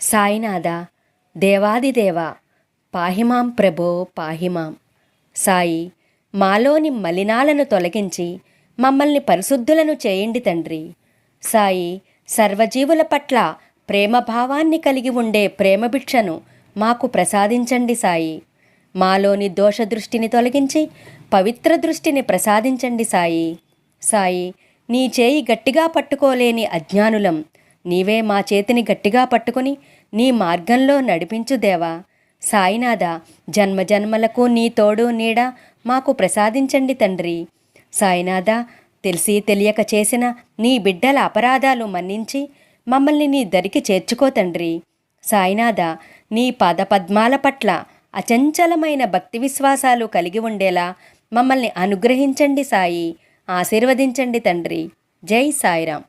సాయినాథ, దేవాదిదేవ, పాహిమాం ప్రభో పాహిమాం. సాయి, మాలోని మలినాలను తొలగించి మమ్మల్ని పరిశుద్ధులను చేయండి తండ్రి. సాయి, సర్వజీవుల పట్ల ప్రేమభావాన్ని కలిగి ఉండే ప్రేమభిక్షను మాకు ప్రసాదించండి సాయి. మాలోని దోషదృష్టిని తొలగించి పవిత్ర దృష్టిని ప్రసాదించండి సాయి. సాయి, నీ చేయి గట్టిగా పట్టుకోలేని అజ్ఞానులం, నీవే మా చేతిని గట్టిగా పట్టుకుని నీ మార్గంలో నడిపించు దేవా. సాయినాథ, జన్మజన్మలకు నీ తోడు నీడ మాకు ప్రసాదించండి తండ్రి. సాయినాథ, తెలిసి తెలియక చేసిన నీ బిడ్డల అపరాధాలు మన్నించి మమ్మల్ని నీ దరికి చేర్చుకో తండ్రి. సాయినాథ, నీ పాదపద్మాల పట్ల అచంచలమైన భక్తి విశ్వాసాలు కలిగి ఉండేలా మమ్మల్ని అనుగ్రహించండి సాయి. ఆశీర్వదించండి తండ్రి. జై సాయిరాం.